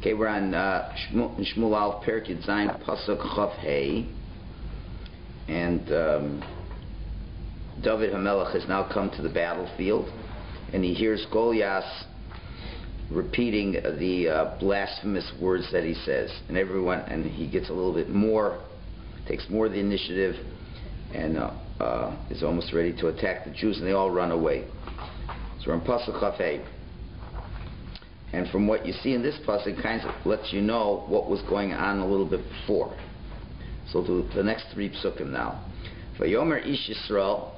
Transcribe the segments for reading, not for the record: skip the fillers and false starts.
Okay, we're on Shmuel Aleph Perek Yud Zayin Pasuk Chav Hey, and David HaMelech has now come to the battlefield, and he hears Goliath repeating the blasphemous words that he says, and he gets a little bit more, takes more of the initiative, and is almost ready to attack the Jews, and they all run away. So we're in Pasuk Chav Hey. And from what you see in this pasuk, it kind of lets you know what was going on a little bit before. So to the next three psukim now. Vayomer Ish Yisrael,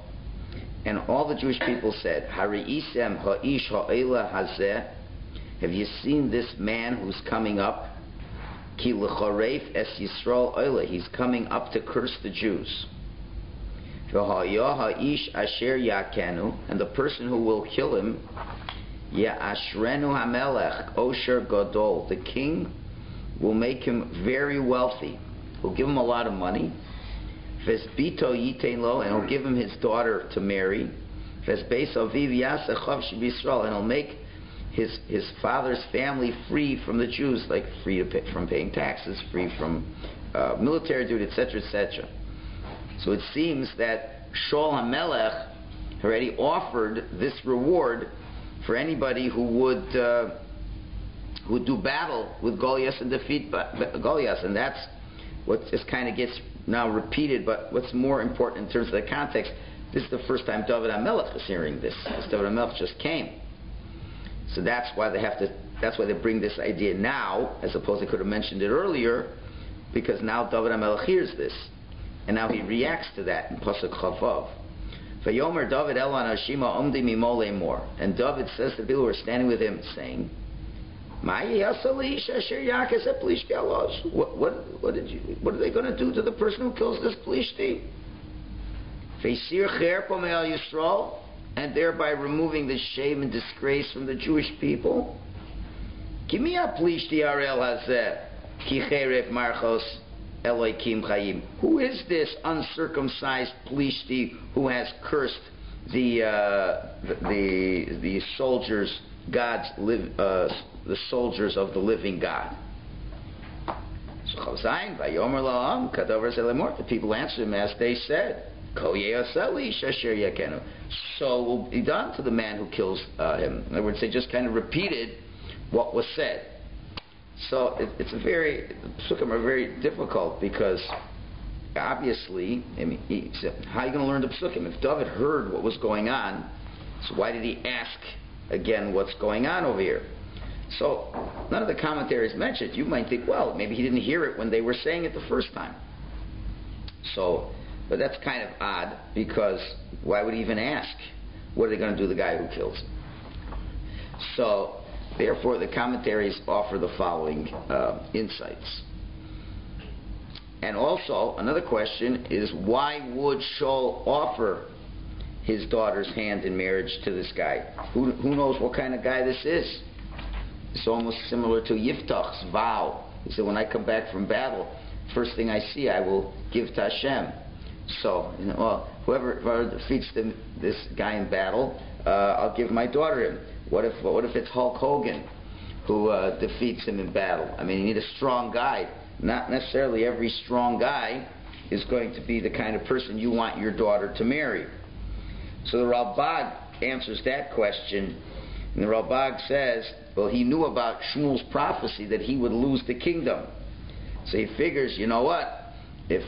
and all the Jewish people said, Hari'isem ha'ish ha'ela hazeh, have you seen this man who's coming up? Ki l'choreif es Yisrael oila, he's coming up to curse the Jews. V'ha'yah ha'ish asher yakenu, and the person who will kill him, Ashrenu HaMelech Osher Gadol, the king will make him very wealthy. He'll give him a lot of money. Vesbito Yitein Lo, and he'll give him his daughter to marry. Vesbeis Aviv Yasechav Shebisrael, and he'll make his father's family free from the Jews, like free from paying taxes, free from military duty, etc., etc. So it seems that Shaul HaMelech already offered this reward for anybody who would do battle with Goliath and defeat Goliath, and that's what just kind of gets now repeated. But what's more important in terms of the context, this is the first time David HaMelech is hearing this. David HaMelech just came, so that's why they bring this idea now, as opposed to they could have mentioned it earlier, because now David HaMelech hears this, and now he reacts to that in Pasuk Chavav. Vayomer David Elan Hashima Omdi Mimole Mor, and David says to the people who are standing with him, saying, What are they going to do to the person who kills this Plishti? And thereby removing the shame and disgrace from the Jewish people. Give me a Plishti Arel Hazeh Ki Cheref Marchos Elohim Chayim. Who is this uncircumcised Plishti who has cursed the soldiers, the soldiers of the living God? So the people answered him as they said, so will be done to the man who kills him. In other words, they just kind of repeated what was said. So the psukim are very difficult, because obviously, how are you going to learn the psukim? If David heard what was going on, so why did he ask again what's going on over here? So none of the commentaries mention it. You might think, well, maybe he didn't hear it when they were saying it the first time. So, but that's kind of odd, because why would he even ask? What are they going to do to the guy who kills him? So therefore, the commentaries offer the following insights. And also, another question is, why would Shaul offer his daughter's hand in marriage to this guy? Who knows what kind of guy this is? It's almost similar to Yiftach's vow. He said, when I come back from battle, first thing I see, I will give to Hashem. So, whoever defeats this guy in battle, I'll give my daughter him. What if it's Hulk Hogan who defeats him in battle? I mean, you need a strong guy. Not necessarily every strong guy is going to be the kind of person you want your daughter to marry. So the Ralbag answers that question, and the Ralbag says, well, he knew about Shmuel's prophecy that he would lose the kingdom. So he figures, you know what? If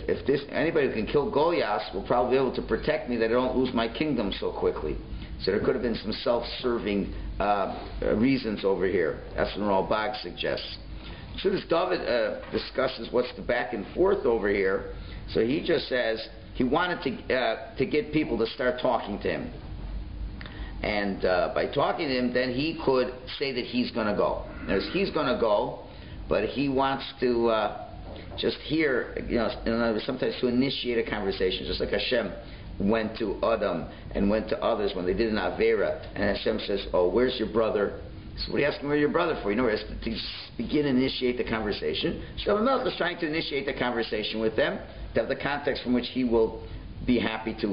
anybody who can kill Goliath will probably be able to protect me, that I don't lose my kingdom so quickly. So there could have been some self-serving reasons over here. That's what Ralbag suggests. As soon as David discusses what's the back and forth over here, so he just says he wanted to get people to start talking to him. And by talking to him, then he could say that he's going to go. He's going to go, but he wants to just hear, sometimes to initiate a conversation, just like Hashem went to Adam and went to others when they did an Avera, and Hashem says, oh, where's your brother? So what are you asking where's your brother for? You know, to begin and initiate the conversation. So Melech is trying to initiate the conversation with them, to have the context from which he will be happy to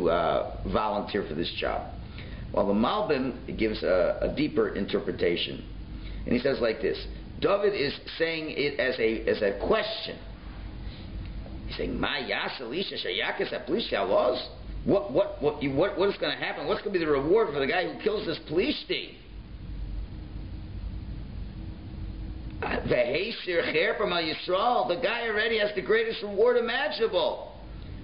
volunteer for this job. While the Malbim gives a deeper interpretation. And he says like this, David is saying it as a question. He's saying, "Ma yas Elisha shayakis aplisha laws? What is going to happen? What's going to be the reward for the guy who kills this Plishti?" The guy already has the greatest reward imaginable.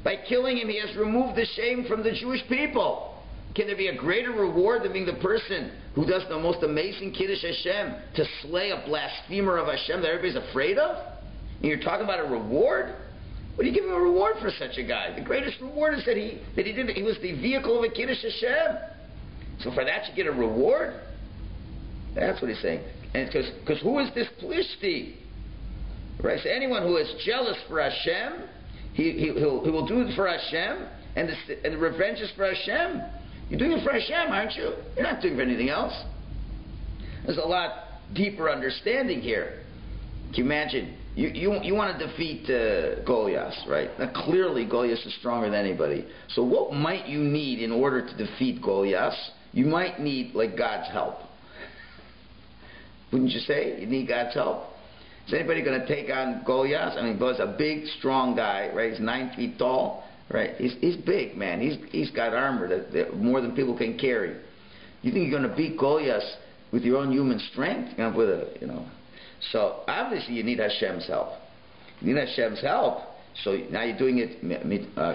By killing him, he has removed the shame from the Jewish people. Can there be a greater reward than being the person who does the most amazing Kiddush Hashem to slay a blasphemer of Hashem that everybody's afraid of? And you're talking about a reward? What do you give him a reward for such a guy? The greatest reward is that he was the vehicle of a Kiddush Hashem. So for that you get a reward? That's what he's saying. And because who is this Plishti? Right? So anyone who is jealous for Hashem, he will do it for Hashem, and the revenge is for Hashem. You're doing it for Hashem, aren't you? You're not doing it for anything else. There's a lot deeper understanding here. Can you imagine? You want to defeat Goliath, right? Now, clearly, Goliath is stronger than anybody. So what might you need in order to defeat Goliath? You might need, like, God's help. Wouldn't you say? You need God's help. Is anybody going to take on Goliath? I mean, Goliath's a big, strong guy, right? He's 9 feet tall, right? He's big, man. He's got armor that more than people can carry. You think you're going to beat Goliath with your own human strength? So obviously you need Hashem's help. You need Hashem's help. So now you're doing it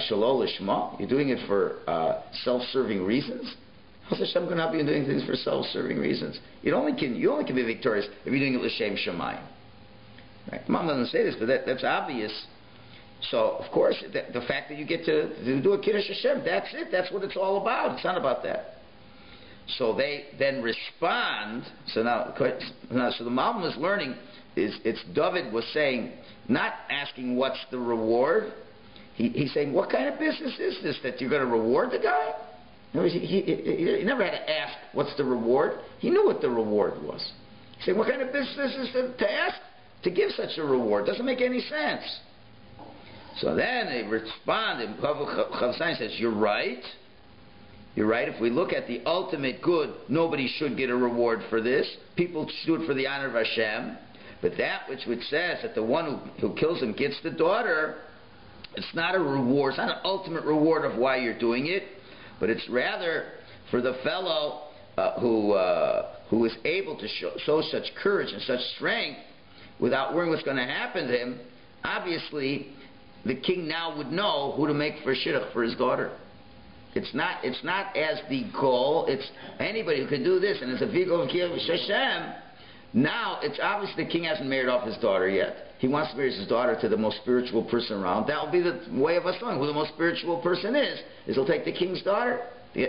shalol lishma. You're doing it for self-serving reasons. How's Hashem going to help you in doing things for self-serving reasons? You only can be victorious if you're doing it l'shem shamayim. Right? Mom doesn't say this, but that's obvious. So of course, the fact that you get to do a Kiddush Hashem, that's it. That's what it's all about. It's not about that. So they then respond. So now the Malbim is learning it's David was saying, not asking what's the reward. He's saying, what kind of business is this that you're going to reward the guy? He never had to ask what's the reward. He knew what the reward was. He said, what kind of business is it to ask to give such a reward? Doesn't make any sense. So then they respond, and Chav says, you're right. You're right. If we look at the ultimate good, nobody should get a reward for this. People should do it for the honor of Hashem. But that which says that the one who kills him gets the daughter, it's not a reward. It's not an ultimate reward of why you're doing it, but it's rather for the fellow who is able to show such courage and such strength without worrying what's going to happen to him. Obviously, the king now would know who to make for shidduch for his daughter. It's not as the goal. It's anybody who can do this, and it's a vehicle of Kiddush Hashem. Now, it's obvious the king hasn't married off his daughter yet. He wants to marry his daughter to the most spiritual person around. That will be the way of us knowing who the most spiritual person is he'll take the king's daughter.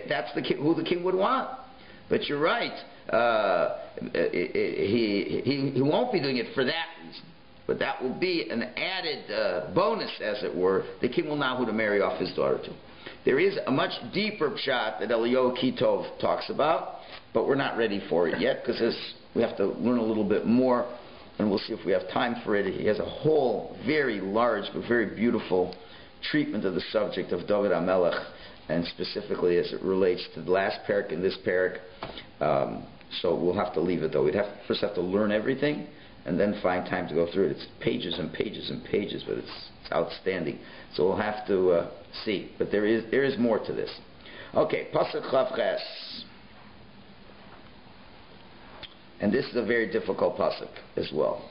That's who the king would want. But you're right. He won't be doing it for that reason. But that will be an added bonus, as it were. The king will know who to marry off his daughter to. There is a much deeper pshat that Elia Kitov talks about, but we're not ready for it yet because we have to learn a little bit more, and we'll see if we have time for it. He has a whole very large but very beautiful treatment of the subject of David HaMelech, and specifically as it relates to the last parak and this parak. So we'll have to leave it though. We'd first have to learn everything and then find time to go through it. It's pages and pages and pages, but it's outstanding. So we'll have to see. But there is more to this. Okay, Pasuk Chav Ches. And this is a very difficult pasuk as well.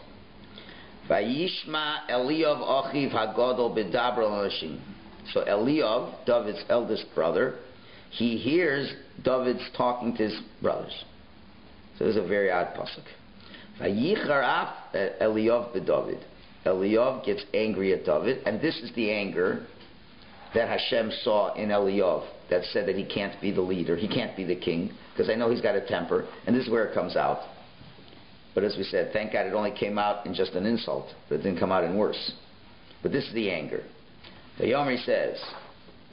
Vayishma Eliav Achiv Hagadol B'Dabra L'Nashim. So Eliav, David's eldest brother, he hears David's talking to his brothers. So it's a very odd pasuk. Vayicharaf Eliav b'David. Eliav gets angry at David, and this is the anger that Hashem saw in Eliav that said that he can't be the leader, he can't be the king, because I know he's got a temper, and this is where it comes out. But as we said, thank God it only came out in just an insult, but it didn't come out in worse. But this is the anger. The Yomer says,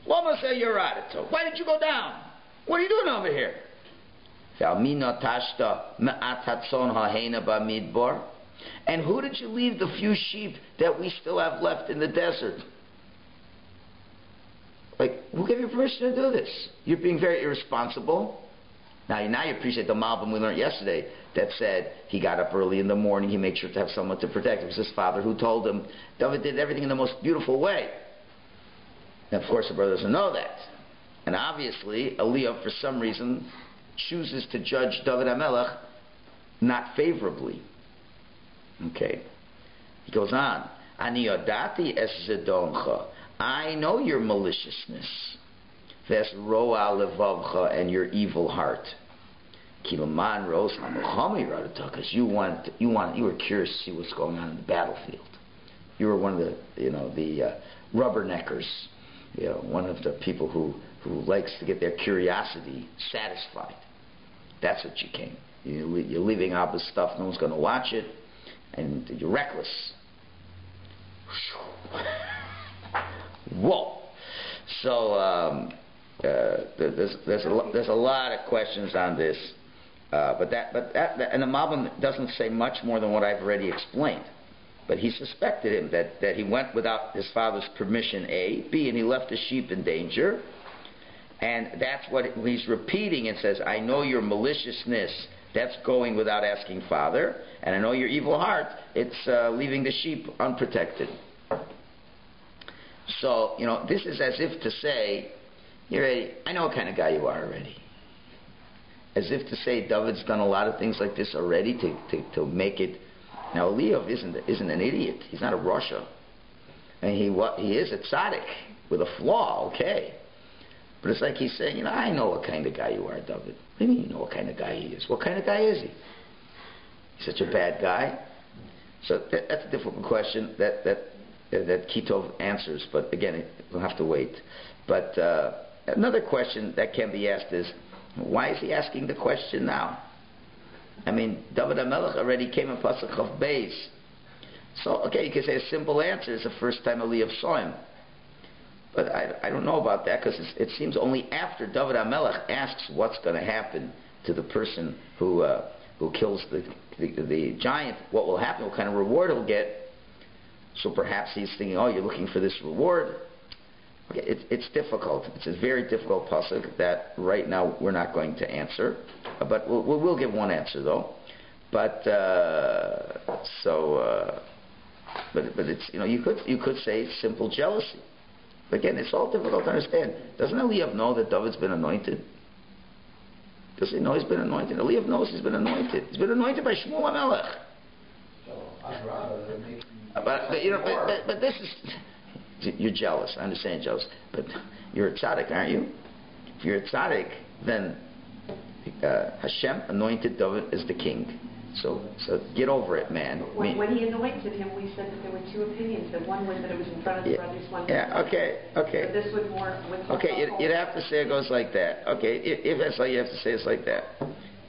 Lama say Yeradato. Why did you go down? What are you doing over here? And who did you leave the few sheep that we still have left in the desert? Like, who gave you permission to do this? You're being very irresponsible. Now you appreciate the Malbim we learned yesterday that said he got up early in the morning, he made sure to have someone to protect him. It was his father who told him. David did everything in the most beautiful way. And of course the brother doesn't know that. And obviously Elia, for some reason, chooses to judge David HaMelech not favorably. Okay. He goes on. Ani yodati es zedoncha. I know your maliciousness. Ves roa levavcha, and your evil heart. Kilaman rose because you were curious to see what's going on in the battlefield. You were one of the rubberneckers, one of the people who likes to get their curiosity satisfied. That's what you came. You're leaving Abba's stuff, no one's going to watch it, and you're reckless. Whoa! So there's a lot of questions on this, but that and the Malbim doesn't say much more than what I've already explained. But he suspected him that he went without his father's permission, A. B, and he left the sheep in danger. And that's what he's repeating and says, I know your maliciousness, that's going without asking father. And I know your evil heart, it's leaving the sheep unprotected. So, this is as if to say, I know what kind of guy you are already. As if to say David's done a lot of things like this already to make it. Now, Elia isn't an idiot. He's not a Russia. And he is a tzaddik with a flaw, okay. But it's like he's saying, I know what kind of guy you are, David. What do you mean you know what kind of guy he is? What kind of guy is he? He's such a bad guy. So that's a difficult question that Kitov answers. But again, we'll have to wait. But another question that can be asked is, why is he asking the question now? I mean, David HaMelech already came in Pasuk Chav Beis. So, okay, you can say a simple answer is the first time Elia saw him. But I don't know about that, because it seems only after David HaMelech asks what's going to happen to the person who kills the giant, what will happen, what kind of reward he'll get. So perhaps he's thinking, you're looking for this reward. Okay, it's difficult. It's a very difficult pasuk that right now we're not going to answer, but we'll give one answer though. But it's you could say simple jealousy. But again, it's all difficult to understand. Doesn't Eliyav know that David's been anointed? Does he know he's been anointed? Eliyav knows he's been anointed. He's been anointed by Shmuel HaMelech. But this is. You're jealous. I understand you're jealous. But you're a tzaddik, aren't you? If you're a tzaddik, then Hashem anointed David as the king. So get over it, man. When he anointed him, we said that there were two opinions. That one was that it was in front of the brothers. One okay. But this was more. Okay, you'd have to say it goes like that. Okay, if that's all you have to say, it's like that.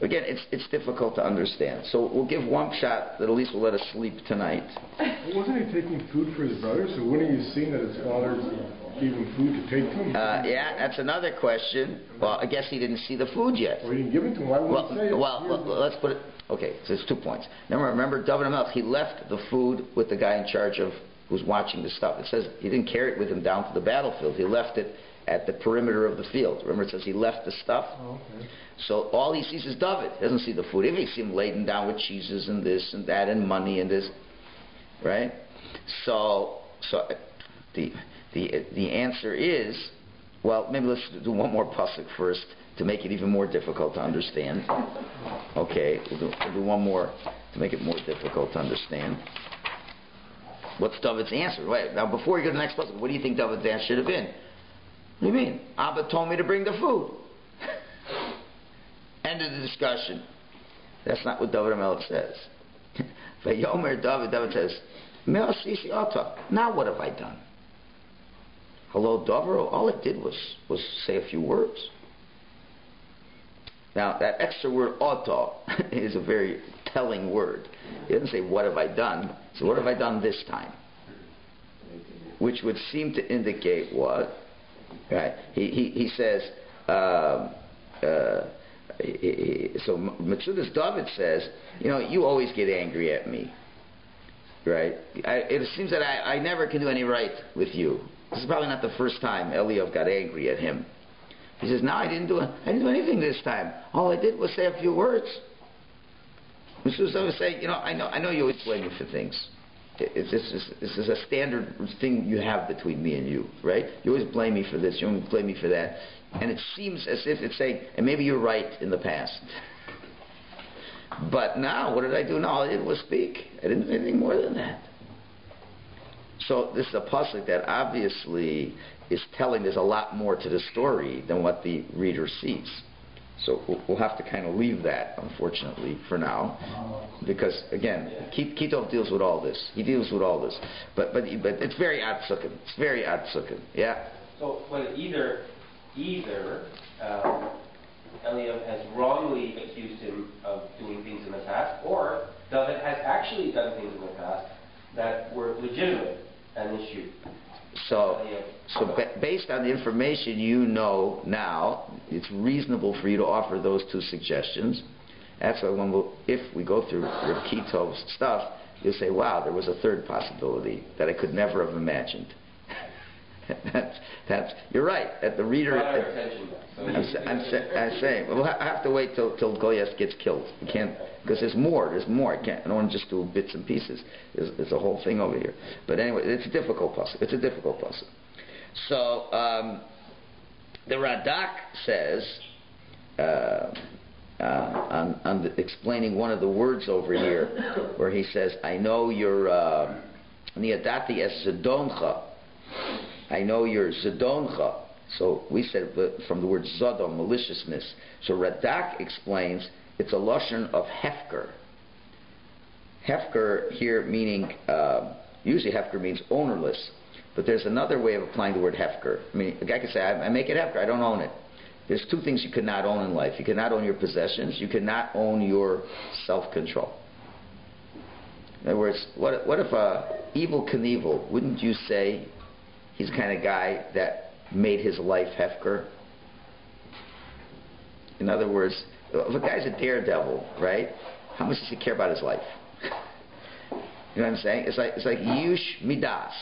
Again, it's difficult to understand. So we'll give one shot that at least will let us sleep tonight. Wasn't he taking food for his brothers? So wouldn't he have seen that his father gave him food to take to him? Yeah, that's another question. Well, I guess he didn't see the food yet. Well, he didn't give it to him. Why wouldn't he say it? Well, let's put it. Okay, so there's 2 points. Remember David HaMelech, he left the food with the guy in charge of who's watching the stuff. It says he didn't carry it with him down to the battlefield. He left it at the perimeter of the field. Remember, it says he left the stuff. Oh, okay. So all he sees is David. He doesn't see the food. If he sees him laden down with cheeses and this and that and money and this, right? So the answer is, well, maybe let's do one more pasuk first to make it even more difficult to understand. Okay, we'll do one more to make it more difficult to understand. What's David's answer? Wait, now before you go to the next pasuk, what do you think David's answer should have been? What do you mean? Abba told me to bring the food. End of the discussion. That's not what David HaMelech says. Vayomer David says, Me'al sisi ata. Now what have I done? Hello, Dover. All it did was say a few words. Now, that extra word, ata, is a very telling word. He doesn't say, what have I done? So what have I done this time? Which would seem to indicate what? Right? He says, so Metzudas David says, you always get angry at me. Right? It seems that I never can do any right with you. This is probably not the first time Eliyav got angry at him. He says, no, I didn't do anything this time. All I did was say a few words. Mezuzah would say, I know you always blame me for things. This is a standard thing you have between me and you, right? You always blame me for this, you always blame me for that. And it seems as if it's saying, and maybe you're right in the past. But now, what did I do? No, all I did was speak. I didn't do anything more than that. So this is a pasuk that obviously is telling there's a lot more to the story than what the reader sees. So we'll have to kind of leave that, unfortunately, for now, because again, Kitov deals with all this. He deals with all this, but it's very odd psukim. It's very odd psukim. Yeah. So, but either Elia has wrongly accused him of doing things in the past, or David has actually done things in the past that were legitimate and issue. So based on the information you know now, it's reasonable for you to offer those two suggestions. That's why if we go through Reb Kitov's stuff, you'll say, wow, there was a third possibility that I could never have imagined. You're right. At the reader, I'm saying we'll have to wait till Goyas gets killed. You can't, because there's more. I don't want to just do bits and pieces. There's a whole thing over here. But anyway, it's a difficult puzzle. So the Radak says, on explaining one of the words over here, where he says, I know you're Niadati es Zedoncha. I know you're Zedoncha. So we said from the word Zodom, maliciousness. So Radak explains it's a lashon of hefker. Hefker here meaning, usually hefker means ownerless, but there's another way of applying the word hefker. I mean, a guy could say, I make it hefker, I don't own it. There's two things you cannot own in life. You cannot own your possessions, you cannot own your self-control. In other words, what if Evel Knievel, wouldn't you say he's the kind of guy that made his life hefker? In other words, if a guy's a daredevil, right? How much does he care about his life? You know what I'm saying? It's like Yush Midas,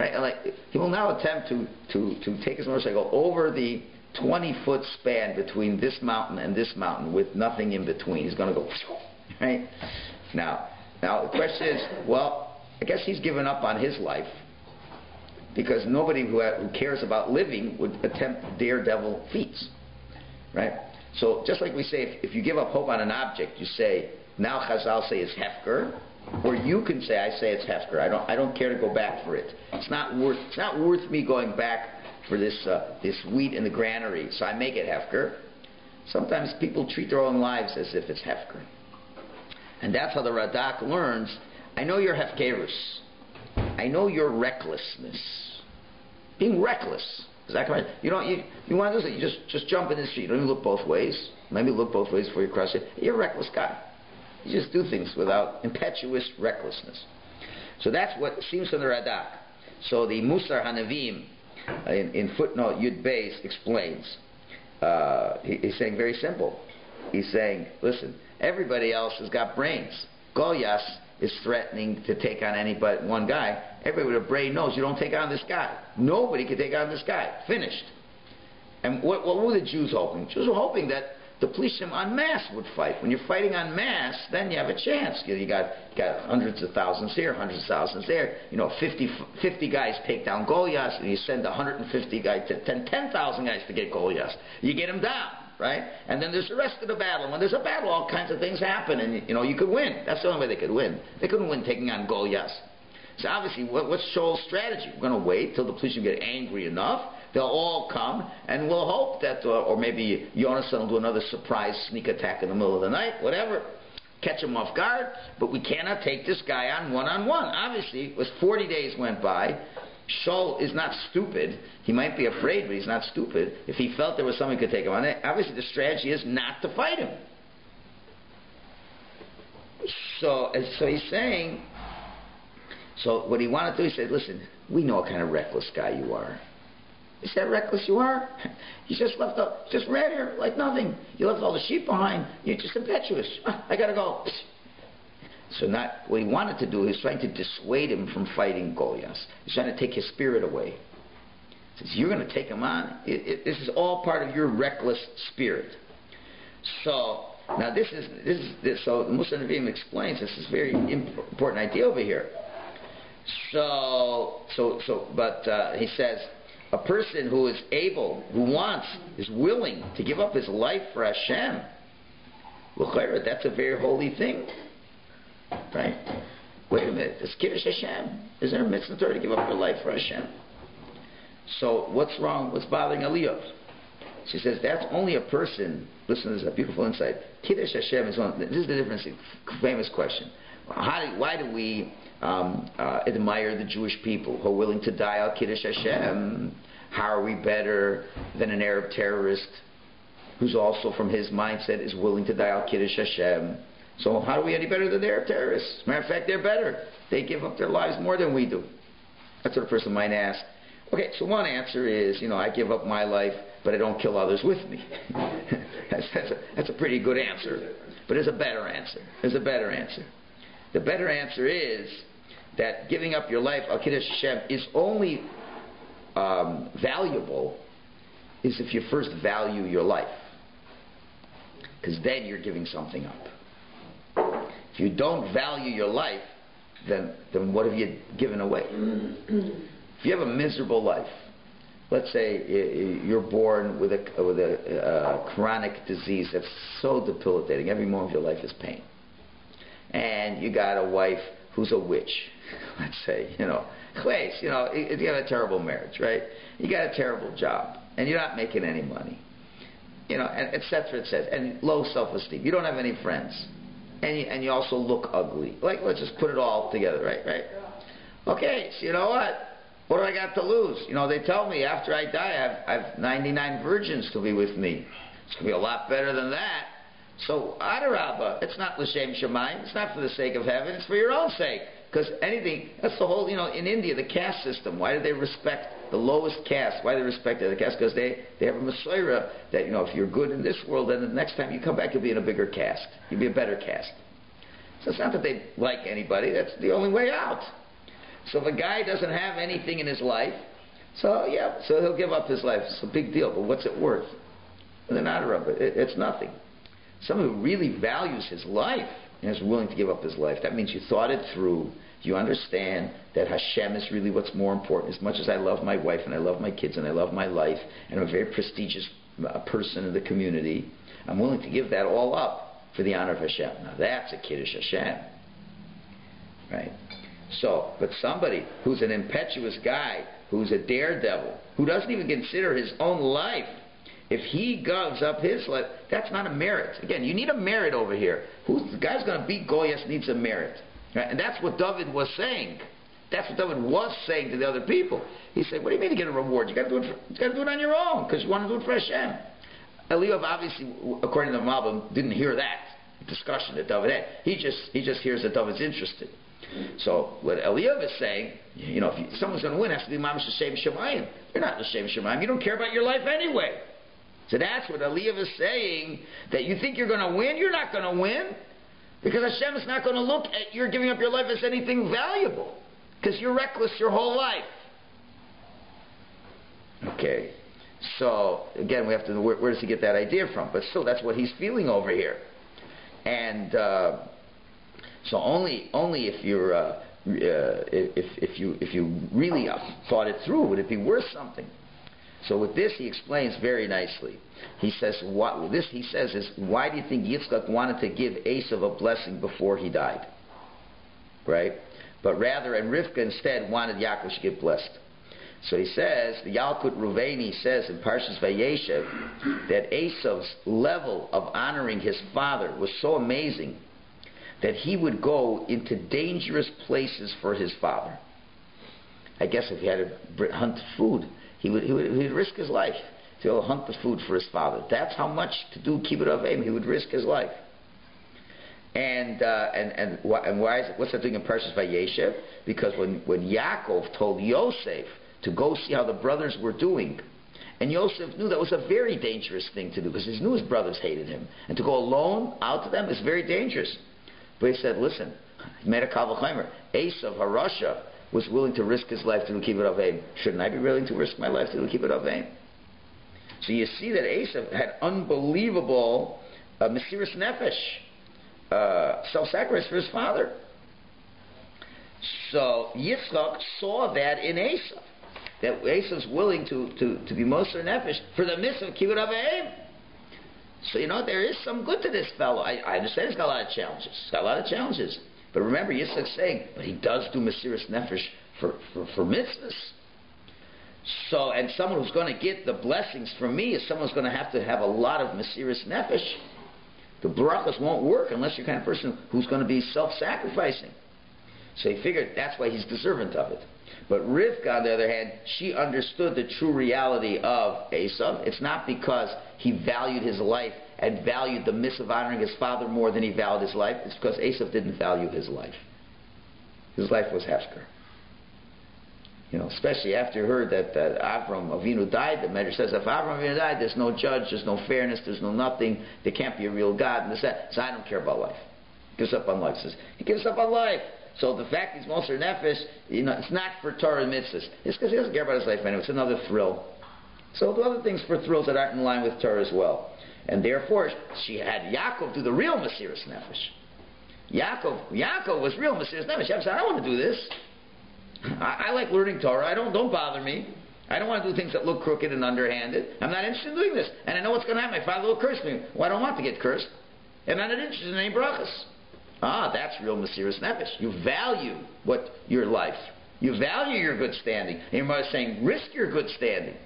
right? And like he will now attempt to take his motorcycle over the 20-foot span between this mountain and this mountain with nothing in between. He's going to go, right? Now the question is, well, I guess he's given up on his life, because nobody who cares about living would attempt daredevil feats, right? So just like we say, if you give up hope on an object, you say, now Chazal say it's hefker, or you can say, I say it's hefker. I don't care to go back for it. It's not worth me going back for this wheat in the granary, so I make it hefker. Sometimes people treat their own lives as if it's hefker. And that's how the Radak learns, I know your hefkerus. I know your recklessness. Being reckless. Is that correct? You want to do something, you just jump in the street. You don't even look both ways. Maybe look both ways before you cross it. You're a reckless guy. You just do things without impetuous recklessness. So that's what seems from the Radak. So the Musar Hanavim in footnote Yud Beis explains. He's saying very simple. He's saying, listen, everybody else has got brains. Goyas is threatening to take on anybody, one guy. Everybody with a brain knows you don't take on this guy. Nobody can take on this guy. Finished. And what were the Jews hoping? Jews were hoping that the Plishtim en masse would fight. When you're fighting en masse, then you have a chance. You got hundreds of thousands here, hundreds of thousands there. 50 guys take down Goliath, and you send 150 guys, 10,000 guys to get Goliath. You get him down. Right? And then there's the rest of the battle. And when there's a battle, all kinds of things happen, and you could win. That's the only way they could win. They couldn't win taking on Goliath. So obviously, what's Shaul's strategy? We're going to wait till the Plishtim get angry enough. They'll all come, and we'll hope that, or maybe Yonasan will do another surprise sneak attack in the middle of the night, whatever. Catch him off guard. But we cannot take this guy on one-on-one. Obviously, it was 40 days went by. Shaul is not stupid. He might be afraid, but he's not stupid. If he felt there was someone who could take him on, obviously the strategy is not to fight him. So he's saying, so what he wanted to do, he said, listen, we know what kind of reckless guy you are. Is that reckless you are? You just ran here like nothing. You left all the sheep behind. You're just impetuous. I gotta go. So what he wanted to do, he was trying to dissuade him from fighting Goliath. He's trying to take his spirit away. He says, you're going to take him on? This is all part of your reckless spirit. So, now this is so Musa Nevi'im explains this is a very important idea over here. But he says, a person who is able, who wants, is willing to give up his life for Hashem, that's a very holy thing. Right? Wait a minute, it's Kiddush Hashem. Is there a mitzvah in Torah to give up your life for Hashem? So what's wrong? What's bothering Elia? She says that's only a person. Listen, this is a beautiful insight. Kiddush Hashem is one. This is the difference. Famous question. Why do we admire the Jewish people who are willing to die al Kiddush Hashem? How are we better than an Arab terrorist who's also, from his mindset, is willing to die al Kiddush Hashem? So how are we any better than the Arab terrorists? As a matter of fact, they're better. They give up their lives more than we do. That's what a person might ask. Okay, so one answer is, I give up my life, but I don't kill others with me. that's a pretty good answer. But there's a better answer. The better answer is that giving up your life, al Kiddush Hashem, is only valuable is if you first value your life. Because then you're giving something up. If you don't value your life, then what have you given away? If you have a miserable life, let's say you're born with a chronic disease that's so debilitating, every moment of your life is pain, and you got a wife who's a witch, let's say, you have a terrible marriage, right? You got a terrible job, and you're not making any money, and et cetera, and low self-esteem. You don't have any friends, and you also look ugly. Like, let's just put it all together, right? Okay, so you know what? What do I got to lose? They tell me after I die, I have 99 virgins to be with me. It's going to be a lot better than that. So, Adarabba, it's not l'shem shamayim. It's not for the sake of heaven. It's for your own sake. Because anything, that's the whole, in India, the caste system. Why do they respect the lowest caste? Why do they respect the caste? Because they have a Messiah that, if you're good in this world, then the next time you come back, you'll be in a bigger caste. You'll be a better caste. So it's not that they like anybody. That's the only way out. So if a guy doesn't have anything in his life, so he'll give up his life. It's a big deal, but what's it worth? They're not a rubber. It's nothing. Someone who really values his life and is willing to give up his life, that means you thought it through. You understand that Hashem is really what's more important. As much as I love my wife and I love my kids and I love my life and I'm a very prestigious person in the community, I'm willing to give that all up for the honor of Hashem. Now that's a Kiddush Hashem. Right? So, but somebody who's an impetuous guy, who's a daredevil, who doesn't even consider his own life, if he gives up his life, that's not a merit. Again, you need a merit over here. The guy's going to beat Goliath needs a merit. Right? And that's what David was saying. That's what David was saying to the other people. He said, what do you mean to get a reward? You got to do it on your own, because you want to do it for Hashem. Eliav obviously, according to the Malbim, didn't hear that discussion that David had. He just hears that David's interested. So what Eliav is saying, if someone's going to win, it has to be Mamash L'Shem Shemayim. You're not L'Shem Shemayim. You don't care about your life anyway. So that's what Eliav is saying, that you think you're going to win. You're not going to win. Because Hashem is not going to look at your giving up your life as anything valuable. Because you're reckless your whole life. Okay. So, again, we have to know where does he get that idea from? But still, that's what he's feeling over here. And so only if you're if you really thought it through, would it be worth something? So with this, he explains very nicely. He says, why do you think Yitzchak wanted to give Esav a blessing before he died? Right? But rather, and Rivka instead wanted Yaakov to get blessed. So he says, the Yalkut Ruveni says in Parshas Vayeshev that Esav's level of honoring his father was so amazing that he would go into dangerous places for his father. I guess if he had to hunt food, he would risk his life to go hunt the food for his father. That's how much to do kibbud avim he would risk his life. And why is it? What's that doing in Parshas Vayeshev? Because when Yaakov told Yosef to go see how the brothers were doing, and Yosef knew that was a very dangerous thing to do because he knew his brothers hated him, and to go alone out to them is very dangerous. But he said, listen, he made a kal v'chomer. Esav Harasha was willing to risk his life to do kibbut avim, shouldn't I be willing to risk my life to do kibbut avim? So you see that Esav had unbelievable mesiras nefesh, self-sacrifice for his father. So Yitzchak saw that in Esav, that Esav's willing to be moser nefesh for the mitzvah of kibbut avim. So there is some good to this fellow. I understand he's got a lot of challenges. But remember, Yitzchak's saying, but he does do mesiras nefesh for mitzvahs. So, and someone who's going to get the blessings from me is someone who's going to have a lot of mesiras nefesh. The brachas won't work unless you're the kind of person who's going to be self-sacrificing. So he figured that's why he's deserving of it. But Rivka, on the other hand, she understood the true reality of Esav. It's not because he valued his life and valued the mitzvah of honoring his father more than he valued his life. It's because Esav didn't value his life. His life was hefker. Especially after he heard that Avram Avinu died. The Medrash says if Avram Avinu died, there's no judge, there's no fairness, there's no nothing. There can't be a real God. And so I don't care about life. He gives up on life. He gives up on life. So the fact he's moser nefesh, it's not for Torah and mitzvahs. It's because he doesn't care about his life anyway. It's another thrill. So do other things for thrills that aren't in line with Torah as well. And therefore, she had Yaakov do the real mesiras nefesh. Yaakov was real mesiras nefesh. Yaakov said, I don't want to do this. I like learning Torah. Don't bother me. I don't want to do things that look crooked and underhanded. I'm not interested in doing this. And I know what's going to happen. My father will curse me. Well, I don't want to get cursed. And I'm not interested in any brachas. That's real mesiras nefesh. You value your life. You value your good standing. And your mother's saying, risk your good standing.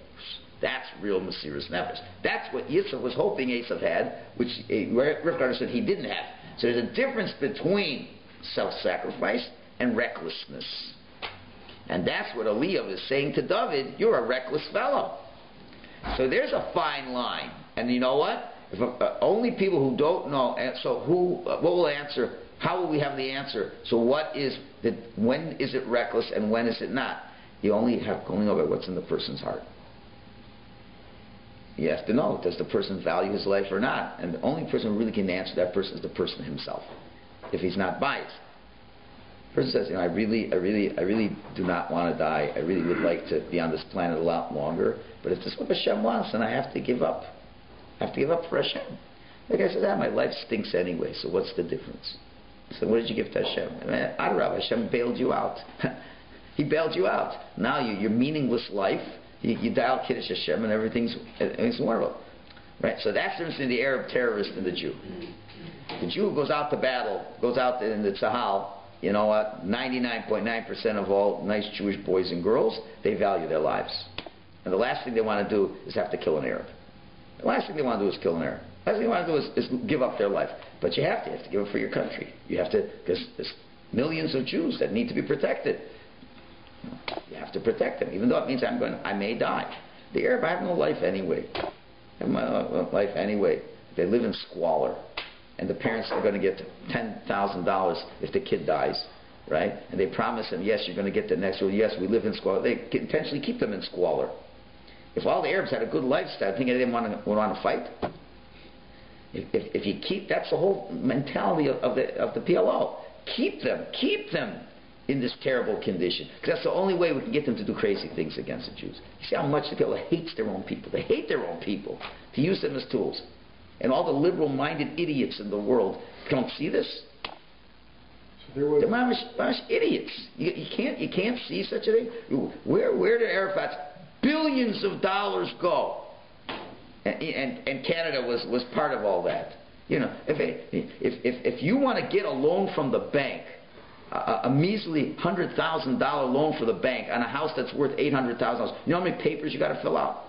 That's real mesiras nefesh. That's what Yitzchak was hoping Esav had, which Rivka understood he didn't have. So there's a difference between self-sacrifice and recklessness. And that's what Elia is saying to David, you're a reckless fellow. So there's a fine line. And you know what? If only people who don't know, so what will answer? How will we have the answer? So when is it reckless and when is it not? You only know about what's in the person's heart. You have to know, does the person value his life or not? And the only person who really can answer that person is the person himself, if he's not biased. The person says, I really do not want to die. I really would like to be on this planet a lot longer. But if this is what Hashem wants, then I have to give up. I have to give up for Hashem. The guy says, my life stinks anyway, so what's the difference? So what did you give to Hashem? Adarabah, Hashem bailed you out. He bailed you out. Now your meaningless life, you dial Kiddush Hashem and everything's wonderful. Right? So that's the difference between the Arab terrorist and the Jew. The Jew goes out to battle, goes out in the Tzahal. You know what? 99.9% of all nice Jewish boys and girls, they value their lives. And the last thing they want to do is have to kill an Arab. The last thing they want to do is kill an Arab. The last thing they want to do is give up their life. But you have to give it for your country. You have to, because there's millions of Jews that need to be protected. You have to protect them, even though it means I may die. The Arab, I have no life anyway. I have my life anyway. They live in squalor. And the parents are going to get $10,000 if the kid dies, right? And they promise them, yes, you're going to get the next one. Yes, we live in squalor. They intentionally keep them in squalor. If all the Arabs had a good lifestyle, I think they didn't want to fight. If you keep, that's the whole mentality of the PLO. Keep them in this terrible condition, because that's the only way we can get them to do crazy things against the Jews. You see how much the PLO hates their own people. They hate their own people to use them as tools. And all the liberal-minded idiots in the world don't see this. So they're mamish idiots. You can't see such a thing. Where did Arafats billions of dollars go? And Canada was part of all that. If you want to get a loan from the bank, a measly $100,000 loan for the bank on a house that's worth $800,000, you know how many papers you got to fill out?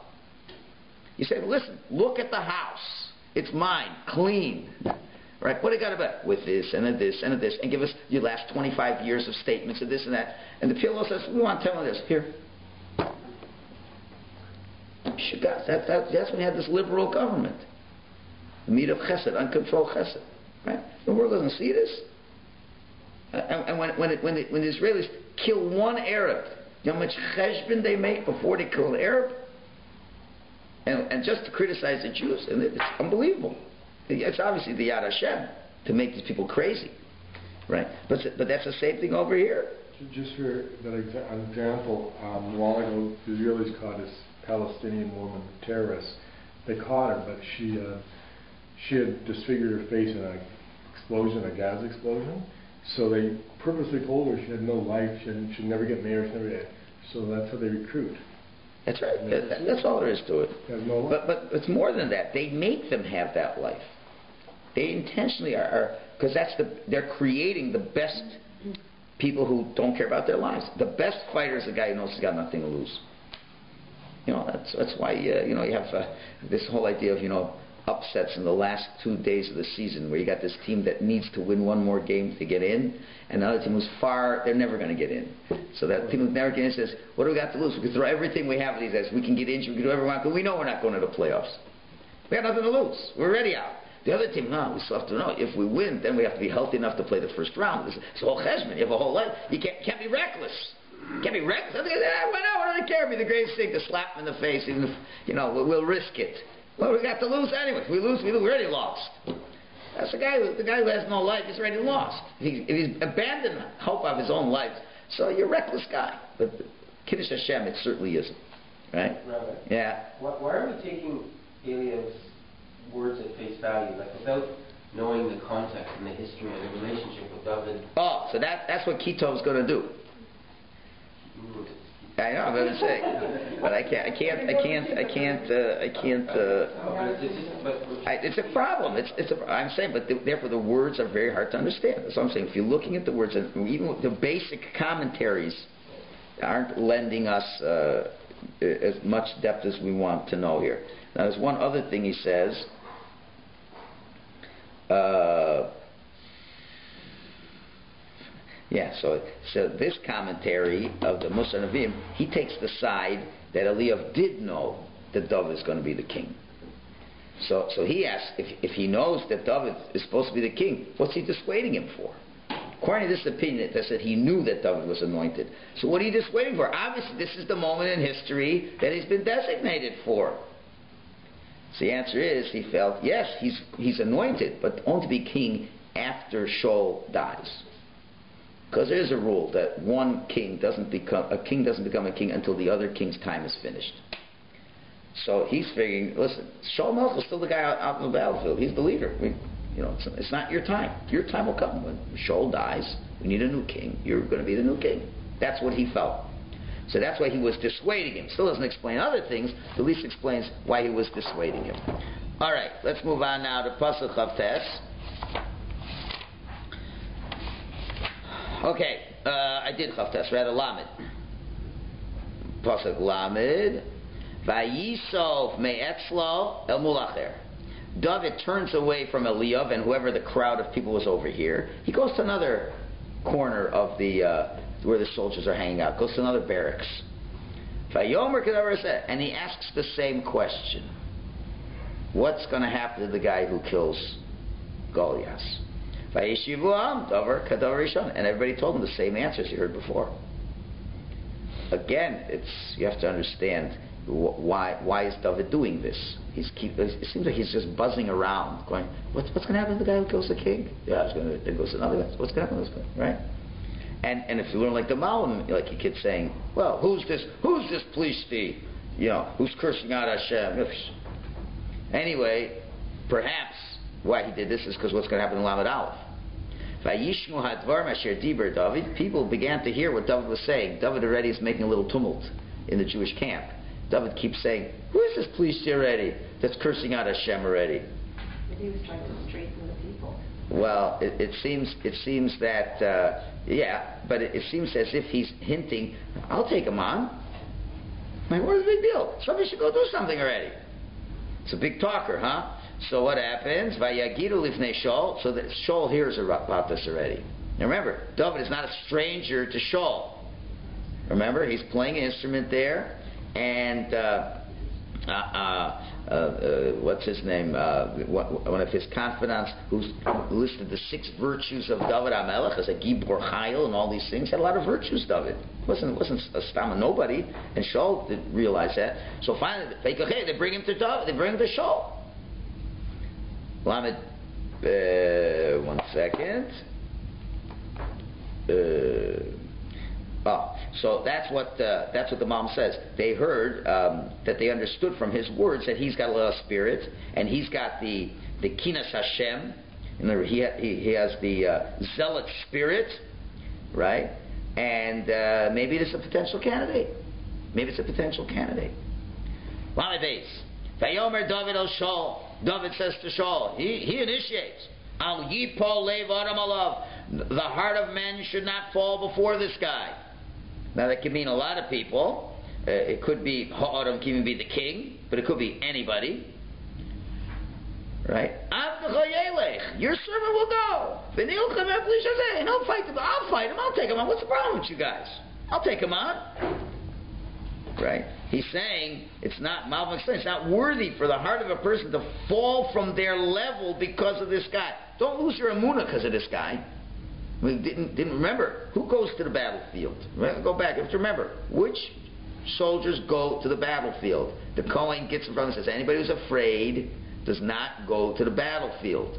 You say, listen, look at the house. It's mine, clean. Right? What do you got about with this and this and this, and give us your last 25 years of statements of this and that. And the PLO says, we want to tell you this. Here. That's when we had this liberal government. The meat of chesed, uncontrolled chesed. Right? The world doesn't see this. And when the Israelis kill one Arab, you know how much cheshbon they make before they kill an Arab? And just to criticize the Jews, and it's unbelievable. It's obviously the Yad Hashem to make these people crazy, right? But that's the same thing over here. Just for that an example, a while ago, the Israelis caught this Palestinian woman terrorist. They caught her, but she had disfigured her face in a gas explosion. So they purposely told her she had no life, she'd never get married, so that's how they recruit. That's right. That's all there is to it. No life. But it's more than that. They make them have that life. They intentionally are, because they're creating the best people who don't care about their lives. The best fighter is the guy who knows he's got nothing to lose. That's why you have this whole idea of upsets in the last 2 days of the season, where you got this team that needs to win one more game to get in, and the other team who's they're never going to get in. So that team who's never getting in says, what do we got to lose? We can throw everything we have at these guys. We can get injured, we can do whatever we want, but we know we're not going to the playoffs. We got nothing to lose. We're already out. The other team, no, we still have to know. If we win, then we have to be healthy enough to play the first round. It's a whole cheshbon. You have a whole life. You can't be reckless. Can't be reckless. Why not? What do they care? It'd be the greatest thing to slap them in the face, even if, we'll risk it. Well, we got to lose anyway. If we lose, we already lost. That's the guy who has no life. He's already lost. If he's abandoned hope of his own life, so you're a reckless guy. But Kiddush Hashem, it certainly isn't. Right? Rabbi, yeah. Why are we taking Elia's words at face value, without knowing the context and the history and the relationship with David? Oh, so that's what Kitov's going to do. I know, I'm going to say, but I can't. It's a problem. I'm saying, but therefore the words are very hard to understand. That's what I'm saying. If you're looking at the words, and even the basic commentaries aren't lending us as much depth as we want to know here. Now, there's one other thing he says. So this commentary of the Musa Navim, he takes the side that Elia did know that David is going to be the king. So he asks, if he knows that David is supposed to be the king, what's he dissuading him for? According to this opinion, that said he knew that David was anointed. So what are you dissuading for? Obviously, this is the moment in history that he's been designated for. So the answer is, he felt, yes, he's anointed, but only to be king after Shul dies. Because there is a rule that one king doesn't become a king until the other king's time is finished. So he's figuring, listen, Shaul Melech is still the guy out in the battlefield. He's the leader. It's not your time. Your time will come when Shaul dies. We need a new king. You're going to be the new king. That's what he felt. So that's why he was dissuading him. Still doesn't explain other things. At least explains why he was dissuading him. All right, let's move on now to Pasuk Chavtes. Okay, I did Chavtes, rather Lamed. Pasuk Lamed. Vayisov me'etzlo el mulacher. David turns away from Eliav and whoever the crowd of people was over here. He goes to another corner of the where the soldiers are hanging out. Goes to another barracks. Vayomer kedavar said, and he asks the same question: what's going to happen to the guy who kills Goliath? Vayishivu davar kedavar rishon, and everybody told him the same answers you heard before. Again, you have to understand why is David doing this. It seems like he's just buzzing around, going, what's going to happen to the guy who kills the king? Yeah, there goes another guy. What's going to happen to this guy, right? And if you learn like the Malam, like a kid saying, well, who's this Plishti? Who's cursing out Hashem? Anyway, perhaps why he did this is because what's going to happen in Lamed Aleph. Vayishmu hadvar masher diber David. People began to hear what David was saying. David already is making a little tumult in the Jewish camp. David keeps saying, who is this Plishti already that's cursing out Hashem already? But he was trying to straighten the people. Well, it seems that, but it seems as if he's hinting, I'll take him on. What's the big deal? Somebody should go do something already. It's a big talker, huh? So what happens? Vayagidu lifnei Shaul. So that Shaul hears about this already. Now remember, David is not a stranger to Shaul. Remember, he's playing an instrument there, and what's his name? One of his confidants, who's listed the 6 virtues of David HaMelech as a Gibor Chayil and all these things, had a lot of virtues. David wasn't a stam of nobody, and Shaul didn't realize that. So finally, they bring him to David. They bring him to Shaul. Lamed, 1 second. So that's what the mom says. They heard that they understood from his words that he's got a little spirit, and he's got the kinas Hashem. In other words, he has the zealot spirit, right? And maybe it's a potential candidate. Lamed beis. Vayomer David el Shul. David says to Shul, he initiates. Al yipol lev adam alav. The heart of men should not fall before this guy. Now that can mean a lot of people. It could be ha'adam, can even be the king, but it could be anybody. Right? Your servant will go. And he'll fight them. I'll fight him. I'll take him on. What's the problem with you guys? I'll take him on. Right? He's saying it's not worthy for the heart of a person to fall from their level because of this guy. Don't lose your emunah because of this guy. We didn't remember who goes to the battlefield. Right? Go back. You have to remember which soldiers go to the battlefield. The Kohen gets in front and says, anybody who's afraid does not go to the battlefield.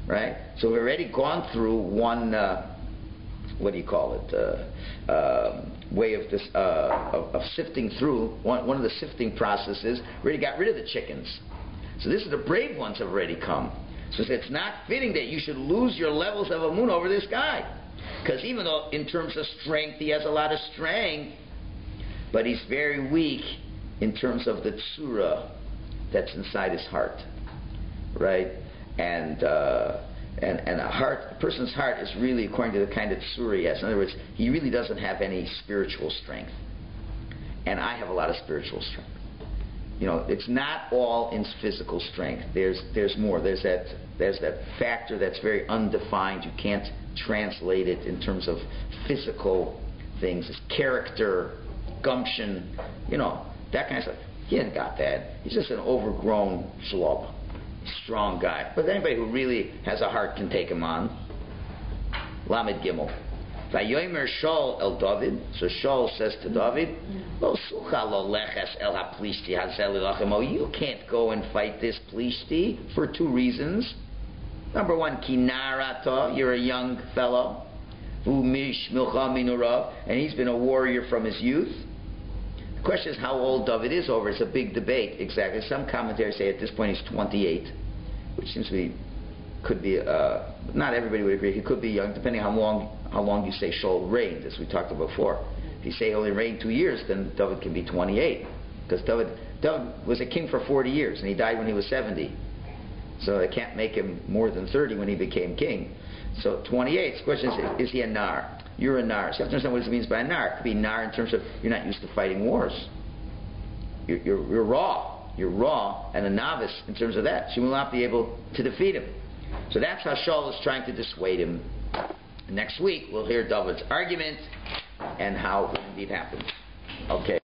Right? So we've already gone through one. Way of this of sifting through one of the sifting processes. We already got rid of the chickens. So this is the brave ones have already come. So it's not fitting that you should lose your levels of emunah over this guy, because even though in terms of strength he has a lot of strength, but he's very weak in terms of the tzura that's inside his heart, right? And a person's heart is really according to the kind of tzura he has. In other words, he really doesn't have any spiritual strength. And I have a lot of spiritual strength. It's not all in physical strength. There's more. There's that factor that's very undefined. You can't translate it in terms of physical things. It's character, gumption, that kind of stuff. He hasn't got that. He's just an overgrown schlub. Strong guy. But anybody who really has a heart can take him on. Lamed Gimel. Vayomer Shul el David. So Shul says to David, you can't go and fight this Plishti for two reasons. Number one, Kinarata, you're a young fellow. And he's been a warrior from his youth. The question is how old David is over. It's a big debate. Exactly. Some commentators say at this point he's 28, which seems to be, could be, not everybody would agree. He could be young, depending on how long you say Shul reigned, as we talked about before. If you say he only reigned 2 years, then David can be 28. Because David was a king for 40 years, and he died when he was 70. So they can't make him more than 30 when he became king. So 28. The question is he a nar? You're a nar. So you have to understand what it means by a nar. It could be nar in terms of you're not used to fighting wars. You're raw. You're raw and a novice in terms of that. So you will not be able to defeat him. So that's how Shaul is trying to dissuade him. Next week we'll hear David's argument and how it indeed happens. Okay.